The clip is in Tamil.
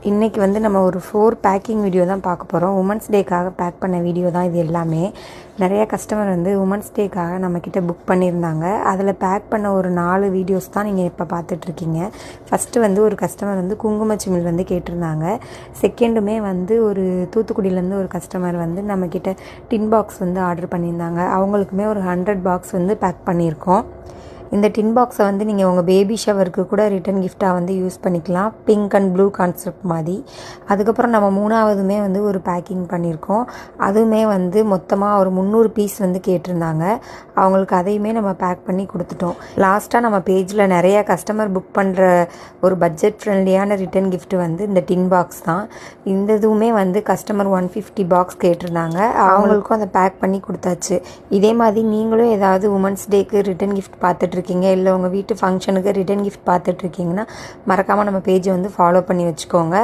இன்றைக்கி வந்து நம்ம ஒரு 4 பேக்கிங் வீடியோ தான் பார்க்க போகிறோம். உமன்ஸ் டேக்காக பேக் பண்ண வீடியோ தான் இது எல்லாமே. நிறையா கஸ்டமர் வந்து உமன்ஸ் டேக்காக நம்மக்கிட்ட புக் பண்ணியிருந்தாங்க. அதில் பேக் பண்ண ஒரு 4 வீடியோஸ் தான் நீங்கள் இப்போ பார்த்துட்ருக்கீங்க. ஃபஸ்ட்டு வந்து ஒரு கஸ்டமர் வந்து குங்குமச்சிமிழ் வந்து கேட்டிருந்தாங்க. செகண்டுமே வந்து ஒரு தூத்துக்குடியிலேருந்து ஒரு கஸ்டமர் வந்து நம்மக்கிட்ட டின் பாக்ஸ் வந்து ஆர்டர் பண்ணியிருந்தாங்க. அவங்களுக்குமே ஒரு 100 பாக்ஸ் வந்து பேக் பண்ணியிருக்கோம். இந்த டின் பாக்ஸை வந்து நீங்கள் உங்கள் பேபி ஷவருக்கு கூட ரிட்டன் கிஃப்டாக வந்து யூஸ் பண்ணிக்கலாம். பிங்க் அண்ட் ப்ளூ கான்செப்ட் மாதிரி. அதுக்கப்புறம் நம்ம 3வதுமே வந்து ஒரு பேக்கிங் பண்ணியிருக்கோம். அதுவுமே வந்து மொத்தமாக ஒரு 300 பீஸ் வந்து கேட்டிருந்தாங்க. அவங்களுக்கு அதையுமே நம்ம பேக் பண்ணி கொடுத்துட்டோம். லாஸ்ட்டாக நம்ம பேஜில் நிறையா கஸ்டமர் புக் பண்ணுற ஒரு பட்ஜெட் ஃப்ரெண்ட்லியான ரிட்டன் கிஃப்ட் வந்து இந்த டின் பாக்ஸ் தான். இந்த இதுவுமே வந்து கஸ்டமர் 150 பாக்ஸ் கேட்டிருந்தாங்க. அவங்களுக்கும் அதை பேக் பண்ணி கொடுத்தாச்சு. இதே மாதிரி நீங்களும் ஏதாவது உமன்ஸ் டேக்கு ரிட்டன் கிஃப்ட் பார்த்துட்டு இருக்கீங்க, இல்லை உங்கள் வீட்டு ஃபங்க்ஷனுக்கு ரிட்டன் கிஃப்ட் பார்த்துட்ருக்கீங்கன்னா மறக்காமல் நம்ம பேஜை வந்து ஃபாலோ பண்ணி வச்சுக்கோங்க.